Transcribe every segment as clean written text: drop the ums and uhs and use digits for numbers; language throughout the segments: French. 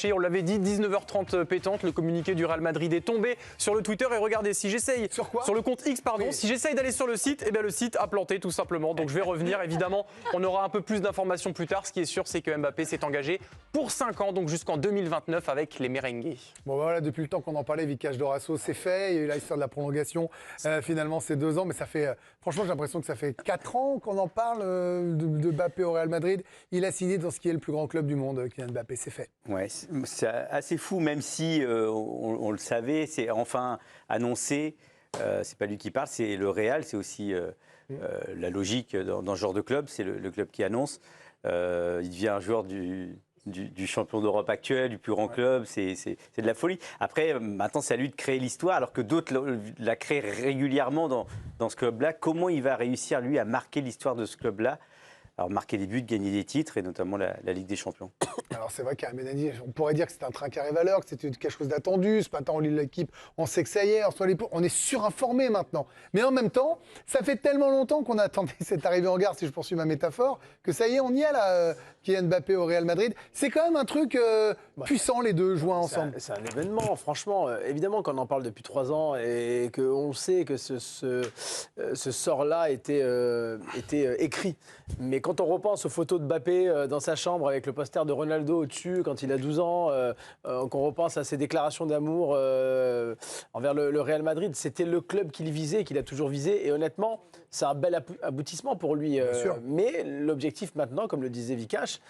lâché. On l'avait dit, 19h30 pétante, le communiqué du Real Madrid est tombé sur le Twitter. Et regardez, si j'essaye, sur le compte X, pardon, si j'essaye d'aller sur le site, eh bien le site a planté tout simplement. Donc je vais revenir. Évidemment, on aura un peu plus d'informations plus tard. Ce qui est sûr, c'est que Mbappé s'est engagé pour 5 ans, donc jusqu'en 2029 avec les merengues. Bon voilà, depuis le temps qu'on en parlait, Vicage Dorasso, c'est fait. Il y a eu l'histoire de la prolongation. Finalement, c'est 2 ans, mais ça fait. Franchement, j'ai l'impression que ça fait 4 ans qu'on en parle de Mbappé au Real Madrid. Il a signé dans ce qui est le plus grand club du monde, Kylian Mbappé, c'est fait. Ouais, c'est assez fou, même si on le savait, c'est enfin annoncé. C'est pas lui qui parle, c'est le Real, c'est aussi la logique dans ce genre de club, c'est le club qui annonce. Il devient un joueur du champion d'Europe actuel, du plus grand club, c'est de la folie. Après, maintenant, c'est à lui de créer l'histoire, alors que d'autres la créent régulièrement dans ce club-là. Comment il va réussir, lui, à marquer l'histoire de ce club-là? Alors, marquer des buts, gagner des titres, et notamment la Ligue des Champions. Alors, c'est vrai qu'à Benani, on pourrait dire que c'est un train carré valeur, que c'était quelque chose d'attendu. Ce matin, on lit l'équipe, on sait que ça y est, on est surinformé maintenant. Mais en même temps, ça fait tellement longtemps qu'on attendait cette arrivée en gare, si je poursuis ma métaphore, que ça y est, on y est là, Kylian Mbappé au Real Madrid. C'est quand même un truc puissant, les deux jouant ensemble. C'est un événement, franchement. Évidemment qu'on en parle depuis 3 ans et qu'on sait que ce sort-là était écrit. Mais quand on repense aux photos de Mbappé dans sa chambre avec le poster de Ronaldo au-dessus quand il a 12 ans, qu'on repense à ses déclarations d'amour envers le Real Madrid, c'était le club qu'il visait, qu'il a toujours visé. Et honnêtement, c'est un bel aboutissement pour lui. Mais l'objectif maintenant, comme le disait Vikash,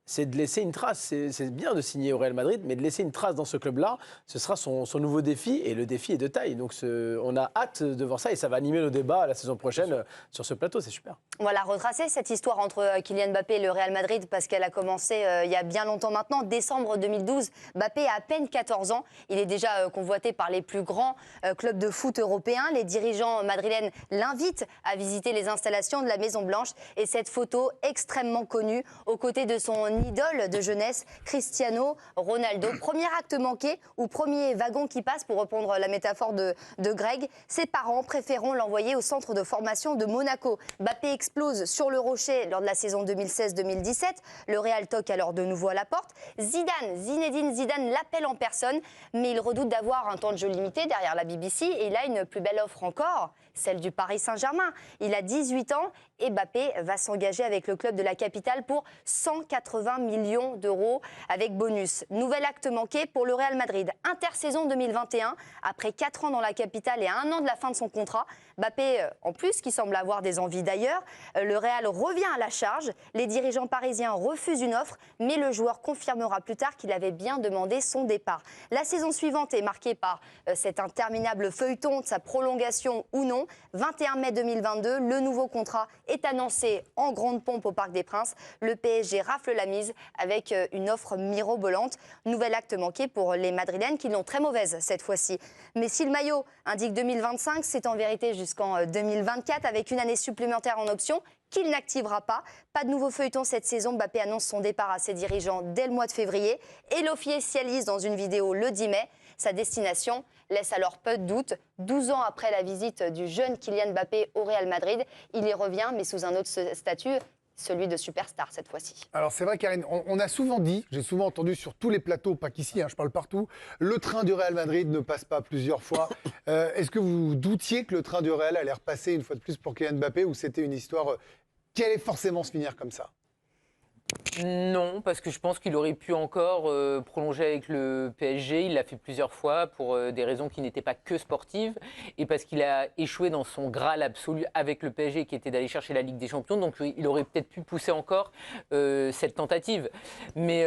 c'est de laisser une trace. C'est bien de signer au Real Madrid, mais de laisser une trace dans ce club-là, ce sera son nouveau défi, et le défi est de taille. Donc on a hâte de voir ça, et ça va animer le débat la saison prochaine sur ce plateau, c'est super. On va la retracer, cette histoire entre Kylian Mbappé et le Real Madrid, parce qu'elle a commencé il y a bien longtemps maintenant, décembre 2012. Mbappé a à peine 14 ans. Il est déjà convoité par les plus grands clubs de foot européens. Les dirigeants madrilènes l'invitent à visiter les installations de la Maison-Blanche. Et cette photo extrêmement connue, aux côtés de son idole de jeunesse, Cristiano Ronaldo. Premier acte manqué ou premier wagon qui passe, pour reprendre la métaphore de Greg. Ses parents préféreront l'envoyer au centre de formation de Monaco. Mbappé explose sur le rocher lors de la saison 2016-2017. Le Real toque alors de nouveau à la porte. Zinedine Zidane l'appelle en personne, mais il redoute d'avoir un temps de jeu limité derrière la BBC, et il a une plus belle offre encore, celle du Paris Saint-Germain. Il a 18 ans et Mbappé va s'engager avec le club de la capitale pour 180 millions d'euros avec bonus. Nouvel acte manqué pour le Real Madrid. Intersaison 2021, après 4 ans dans la capitale et 1 an de la fin de son contrat. Mbappé, en plus, qui semble avoir des envies d'ailleurs. Le Real revient à la charge. Les dirigeants parisiens refusent une offre, mais le joueur confirmera plus tard qu'il avait bien demandé son départ. La saison suivante est marquée par cet interminable feuilleton de sa prolongation ou non. 21 mai 2022, le nouveau contrat est annoncé en grande pompe au Parc des Princes. Le PSG rafle la mise avec une offre mirobolante. Nouvel acte manqué pour les Madrilènes, qui l'ont très mauvaise cette fois-ci. Mais si le maillot indique 2025, c'est en vérité jusqu'en 2024, avec une année supplémentaire en option qu'il n'activera pas. Pas de nouveau feuilleton cette saison. Mbappé annonce son départ à ses dirigeants dès le mois de février et l'officialise dans une vidéo le 10 mai. Sa destination laisse alors peu de doute. 12 ans après la visite du jeune Kylian Mbappé au Real Madrid, il y revient, mais sous un autre statut, celui de superstar cette fois-ci. Alors c'est vrai, Karine, on a souvent dit, j'ai souvent entendu sur tous les plateaux, pas qu'ici, je parle partout, le train du Real Madrid ne passe pas plusieurs fois. Est-ce que vous doutiez que le train du Real allait repasser une fois de plus pour Kylian Mbappé, ou c'était une histoire qui allait forcément se finir comme ça? Non, parce que je pense qu'il aurait pu encore prolonger avec le PSG. Il l'a fait plusieurs fois pour des raisons qui n'étaient pas que sportives, et parce qu'il a échoué dans son Graal absolu avec le PSG, qui était d'aller chercher la Ligue des Champions. Donc il aurait peut-être pu pousser encore cette tentative. Mais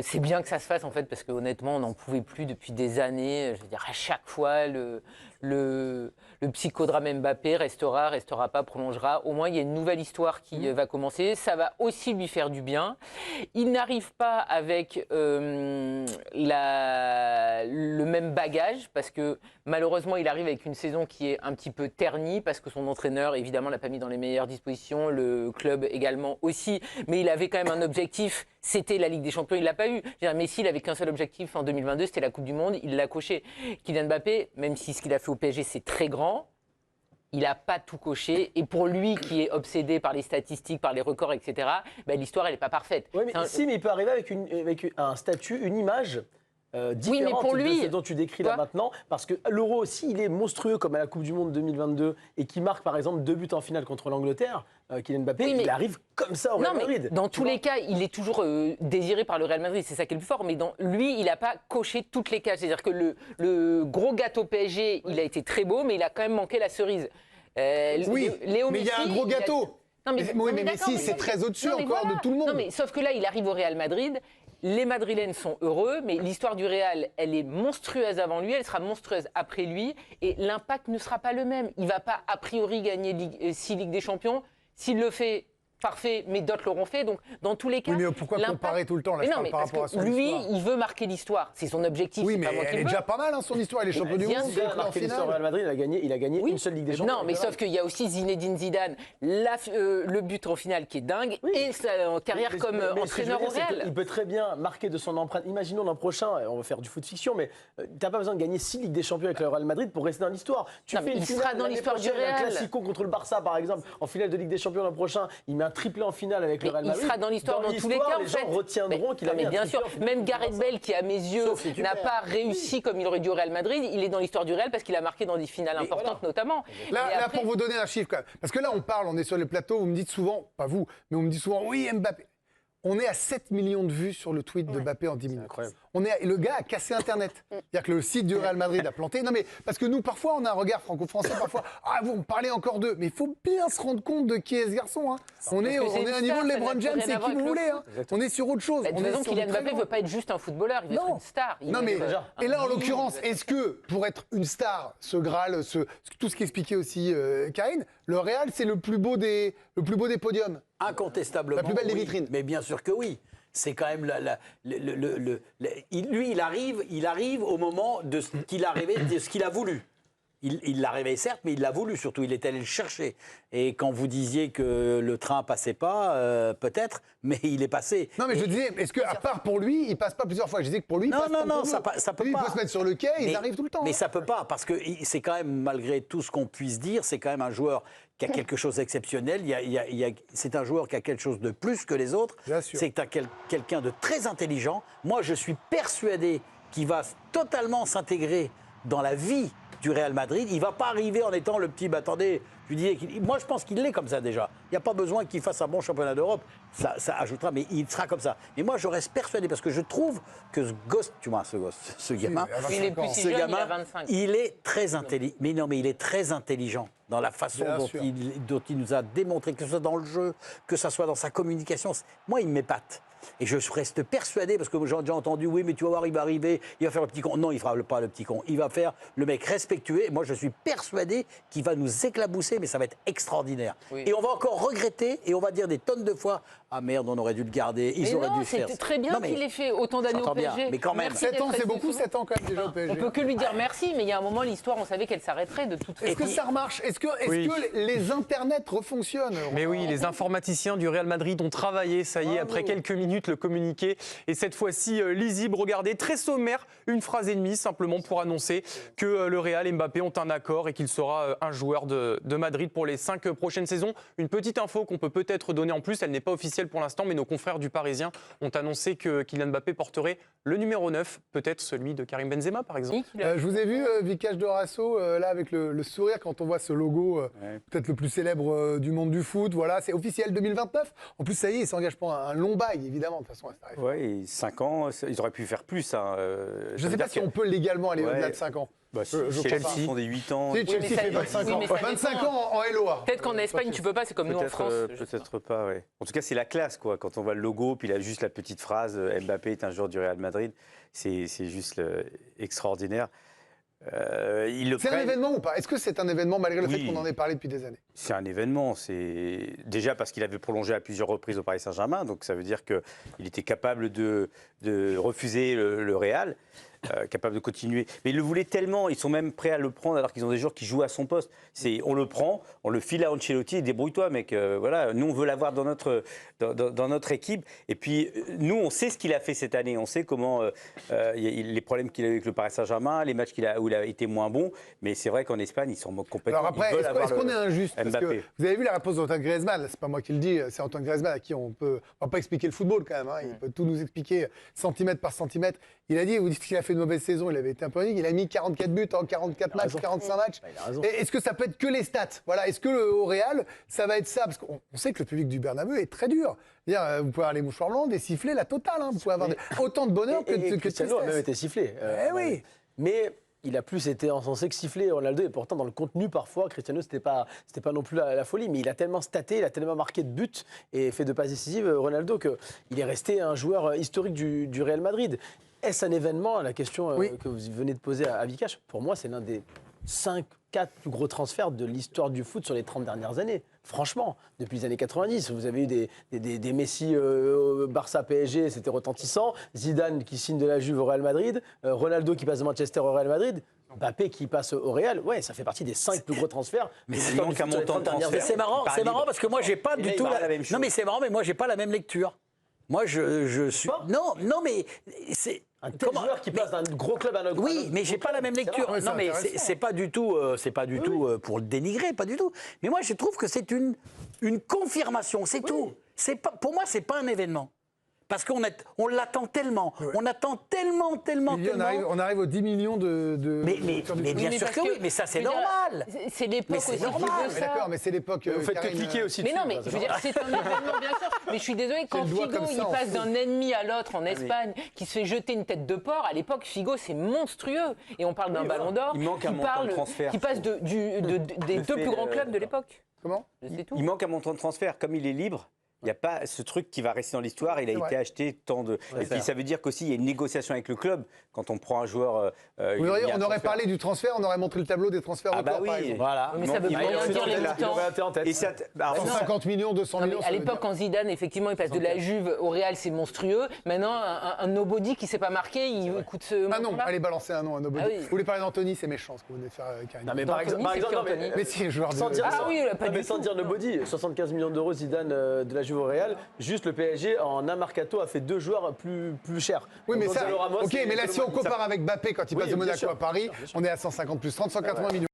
c'est bien que ça se fasse, en fait, parce qu'honnêtement, on n'en pouvait plus depuis des années. Je veux dire, à chaque fois, le psychodrame Mbappé restera pas, prolongera. Au moins, il y a une nouvelle histoire qui va commencer. Ça va aussi lui faire du bien. Il n'arrive pas avec le même bagage, parce que malheureusement, il arrive avec une saison qui est un petit peu ternie, parce que son entraîneur, évidemment, l'a pas mis dans les meilleures dispositions, le club également aussi. Mais il avait quand même un objectif, c'était la Ligue des Champions, il l'a pas eu. Je veux dire, Messi, il avait qu'un seul objectif en 2022, c'était la Coupe du Monde, il l'a coché. Kylian Mbappé, même si ce qu'il a fait au PSG, c'est très grand, il n'a pas tout coché. Et pour lui, qui est obsédé par les statistiques, par les records, etc., ben, l'histoire, elle n'est pas parfaite. Oui, mais mais il peut arriver avec un statut, une image différente pour lui, de ce dont tu décris là maintenant. Parce que l'Euro aussi, il est monstrueux comme à la Coupe du Monde 2022 et qui marque par exemple 2 buts en finale contre l'Angleterre. Kylian Mbappé, il arrive comme ça au Real Madrid. Dans tous les cas, il est toujours désiré par le Real Madrid, c'est ça qui est le plus fort. Mais lui, il n'a pas coché toutes les cases. C'est-à-dire que le gros gâteau PSG, il a été très beau, mais il a quand même manqué la cerise. Oui, mais il y a un gros gâteau. Non, mais Messi, c'est très au-dessus encore de tout le monde. Non, mais sauf que là, il arrive au Real Madrid. Les Madrilènes sont heureux, mais l'histoire du Real, elle est monstrueuse avant lui, elle sera monstrueuse après lui, et l'impact ne sera pas le même. Il ne va pas, a priori, gagner 6 Ligues des Champions. S'il le fait, parfait, mais d'autres l'auront fait. Donc, dans tous les cas. Oui, mais pourquoi comparer tout le temps là, non, mais par parce rapport à que son lui, histoire. il veut marquer l'histoire. C'est son objectif. Oui, c'est mais pas moi qui elle est le veux. déjà pas mal, hein, son histoire. Il est champion du monde, bien sûr, il est en Marqué l'histoire du Real finale. Madrid, il a gagné une seule Ligue des Champions. Non, mais sauf qu'il y a aussi Zinedine Zidane, le but en finale qui est dingue, et sa carrière comme entraîneur au Real. Il peut très bien marquer de son empreinte. Imaginons l'an prochain, on va faire du foot fiction, mais tu n'as pas besoin de gagner 6 Ligues des Champions avec le Real Madrid pour rester dans l'histoire. Tu Non, fais mais une il finale sera dans l'année l'histoire du prochaine, Real. Un classico contre le Barça, par exemple, en finale de Ligue des Champions l'an prochain, il met un triplé en finale avec le Mais Real Madrid. il sera dans l'histoire dans tous les cas. Les gens retiendront qu'il a mis un bien triplé sûr. en finale Même contre le Gareth Barça. Bale, qui à mes yeux Sauf si tu n'a perds. pas réussi comme il aurait dû au Real Madrid, il est dans l'histoire du Real parce qu'il a marqué dans des finales importantes notamment. Là, Et là, après- pour vous donner un chiffre, quand même. Parce que là, on est sur les plateaux, vous me dites souvent, pas vous, mais on me dit souvent, oui, Mbappé. On est à 7 millions de vues sur le tweet de Mbappé en 10 minutes. incroyable. Le gars a cassé Internet. C'est-à-dire que le site du Real Madrid a planté. Non, mais parce que nous, parfois, on a un regard franco-français, parfois, vous me parlez encore d'eux. Mais il faut bien se rendre compte de qui est ce garçon. Hein. On est que à c'est une un niveau star, de ça LeBron n'a James, rien à c'est voir qui vous avec le voulez. Hein. foot. On est sur autre chose. Bah, de On toute est façon, sur Kylian du très Mbappé ne grand. veut pas être juste un footballeur, il veut être Non. une star. Il Non veut mais, être et là en un l'occurrence, digne, est-ce que pour être une star, ce Graal, tout ce qu'expliquait aussi Karine, le Real c'est le plus beau des podiums. Incontestablement. La plus belle des oui. vitrines. Mais bien sûr que oui. C'est quand même lui, il arrive au moment de ce qu'il a rêvé, de ce qu'il a voulu. Il l'a rêvé, certes, mais il l'a voulu surtout. Il est allé le chercher. Et quand vous disiez que le train passait pas, peut-être, mais il est passé. Non mais je disais, est-ce que à part pour lui, il passe pas plusieurs fois? Je disais que pour lui, il Non, passe non, pas non, pour ça nous. peut Lui, pas. il peut se mettre sur le quai, ils Mais- arrivent tout le temps. Mais hein. ça peut pas, parce que c'est quand même, malgré tout ce qu'on puisse dire, c'est quand même un joueur qui a quelque chose d'exceptionnel. C'est un joueur qui a quelque chose de plus que les autres. Bien sûr. C'est quelqu'un de très intelligent. Moi, je suis persuadé qu'il va totalement s'intégrer dans la vie du Real Madrid. Il ne va pas arriver en étant le petit, attendez, je disais, moi je pense qu'il l'est comme ça déjà. Il n'y a pas besoin qu'il fasse un bon championnat d'Europe, ça ajoutera, mais il sera comme ça. Et moi je reste persuadé, parce que je trouve que ce gosse, ce gamin, Il est plus si ce jeune, il gamin, a 25. il est très intelligent. Mais non, mais il est très intelligent dans la façon Bien dont sûr. dont il nous a démontré, que ce soit dans le jeu, que ce soit dans sa communication. Moi, il m'épate. Et je reste persuadé, parce que j'ai déjà entendu, oui, mais tu vas voir, il va arriver, il va faire le petit con. Non, il ne fera pas le petit con. Il va faire le mec respectueux. Et moi, je suis persuadé qu'il va nous éclabousser, mais ça va être extraordinaire. Oui. Et on va encore regretter, et on va dire des tonnes de fois, ah merde, on aurait dû le garder, ils Mais auraient non, dû faire. c'est très bien Non, mais qu'il ait fait autant d'années au j'entends bien, PSG. mais quand même. Merci 7 d'être ans, c'est resté beaucoup, souvent. 7 ans quand même déjà au On PSG. peut que lui dire merci, mais il y a un moment, l'histoire, on savait qu'elle s'arrêterait de toute Est-ce façon. que ça remarche? Est-ce que Oui. les internets refonctionnent? Mais oui, les informaticiens du Real Madrid ont travaillé, ça y est, après quelques minutes, le communiqué est cette fois-ci lisible. Regardez, très sommaire, une phrase et demie simplement pour annoncer que le Real et Mbappé ont un accord et qu'il sera un joueur de Madrid pour les 5 prochaines saisons. Une petite info qu'on peut peut-être donner en plus, elle n'est pas officielle pour l'instant, mais nos confrères du Parisien ont annoncé que Kylian Mbappé porterait le numéro 9, peut-être celui de Karim Benzema par exemple. Je vous ai vu, Vikash Dorasso, là avec le sourire quand on voit ce logo, peut-être le plus célèbre du monde du foot. Voilà, c'est officiel 2029. En plus, ça y est, il s'engage pour un long bail, évidemment, de toute façon. Ça arrive. Oui, 5 ans, ils auraient pu faire plus. Hein. Je ne sais pas si on peut légalement aller au-delà de 5 ans. Si, je Chelsea crois pas. font des 8 ans. Si, Chelsea mais ça fait dépend. 25 Oui, ans. mais ça 25 dépend. ans en LOA. Peut-être qu'en Espagne, tu peux pas, c'est comme nous en France. Peut-être pas, ouais. En tout cas, c'est la classe, quoi. Quand on voit le logo, puis là, juste la petite phrase Mbappé est un joueur du Real Madrid, c'est juste extraordinaire. C'est un événement ou pas? Est-ce que c'est un événement malgré le fait Oui. qu'on en ait parlé depuis des années? C'est un événement. C'est déjà parce qu'il avait prolongé à plusieurs reprises au Paris Saint-Germain, donc ça veut dire qu'il était capable de refuser le Real. capable de continuer. Mais ils le voulaient tellement, ils sont même prêts à le prendre alors qu'ils ont des joueurs qui jouent à son poste. On le prend, on le file à Ancelotti et débrouille-toi, mec. Voilà, nous on veut l'avoir dans notre équipe. Et puis nous, on sait ce qu'il a fait cette année. On sait comment les problèmes qu'il a eu avec le Paris Saint-Germain, les matchs où il a été moins bon. Mais c'est vrai qu'en Espagne, ils sont complètement. Alors après, est-ce qu'on est injuste parce que Mbappé. vous avez vu la réponse d'Antoine Griezmann, c'est pas moi qui le dis, c'est Antoine Griezmann à qui on va pas expliquer le football quand même, hein, il peut tout nous expliquer centimètre par centimètre. Il a dit, vous dites qu'il a fait une mauvaise saison, il avait été un peu unique, il a mis 44 buts en 44 matchs, 45 matchs. Il a raison. Et est-ce que ça peut être que les stats? Voilà, est-ce que au Real, ça va être ça? Parce qu'on sait que le public du Bernabeu est très dur. C'est-à-dire, vous pouvez avoir les mouchoirs blancs, des sifflets, la totale. Hein. Vous pouvez avoir autant de bonheur que de Cristiano a même été sifflé. oui. Mais il a plus été encensé que sifflé, Ronaldo, et pourtant dans le contenu parfois, Cristiano, c'était pas non plus la folie, mais il a tellement staté, il a tellement marqué de buts et fait de passes décisives, Ronaldo, qu'il est resté un joueur historique du Real Madrid. Est-ce un événement? La question que vous venez de poser à Vikash, pour moi, c'est l'un des 4 plus gros transferts de l'histoire du foot sur les 30 dernières années. Franchement, depuis les années 90, vous avez eu des Messi Barça PSG, c'était retentissant. Zidane qui signe de la Juve au Real Madrid. Ronaldo qui passe de Manchester au Real Madrid. Mbappé qui passe au Real. Ouais, ça fait partie des 5 plus gros transferts. Mais il manque un montant de transfert. Mais c'est marrant parce que moi j'ai pas du tout la même chose. Non mais c'est marrant, mais moi j'ai pas la même lecture. Moi je suis non mais c'est Un tel joueur qui passe d'un gros club à un autre. oui, mais j'ai pas la même lecture. vrai. Ouais, Non, mais c'est c'est pas du tout, pour le dénigrer, pas du tout. Mais moi, je trouve que c'est une confirmation, c'est tout. C'est pas, pour moi, c'est pas un événement. Parce on l'attend tellement. On attend tellement. On arrive aux 10 millions de Mais bien sûr que oui, mais ça, c'est normal. C'est l'époque Mais c'est aussi qui normal. veut Mais ça. d'accord, mais c'est l'époque. Vous faites que Karine, cliquer aussi. Mais non, dessus, mais je veux dire, c'est un événement, bien sûr. Mais je suis désolée, quand le doigt Figo comme ça, il en passe fait. d'un ennemi à l'autre en Espagne, qui se fait jeter une tête de porc, à l'époque, Figo, c'est monstrueux. Et on parle d'un ballon d'or Il manque un montant de transfert. qui passe des deux plus grands clubs de l'époque. Comment? C'est tout. Il manque un montant de transfert. Comme il est libre, il n'y a pas ce truc qui va rester dans l'histoire. Il a été acheté tant de. Et puis ça veut dire qu'aussi, il y a une négociation avec le club. Quand on prend un joueur. Vous voyez, on aurait parlé du transfert, on aurait montré le tableau des transferts Ah bah records, par oui. exemple. Voilà. Mais ça veut il rien manque dire les là. montants. en tête. Et ça, alors, 150 millions, 200 Non, mais millions. à ça veut l'époque, dire- quand Zidane, effectivement, il passe de la Juve au Real, c'est monstrueux. Maintenant, un nobody qui ne s'est pas marqué, il coûte ce Ah non, montant-là. allez balancer un nom, un nobody. Ah oui. vous voulez parler d'Anthony, c'est méchant ce que vous venez de faire, Karine. Non, mais par exemple, Anthony, c'est qui, non, mais- Anthony Mais si, le joueur de. Sans dire, Ah oui, pas du sans tout. dire le body, 75 millions d'euros Zidane de la Juve au Real, juste le PSG en un mercato a fait 2 joueurs plus chers. Oui, mais Donc, ça. Gonzalo Ramos Ok, et mais là, si on Colomani. compare avec Mbappé quand il Oui, passe de bien Monaco sûr. à Paris, on est à 150 plus 30, 180 millions.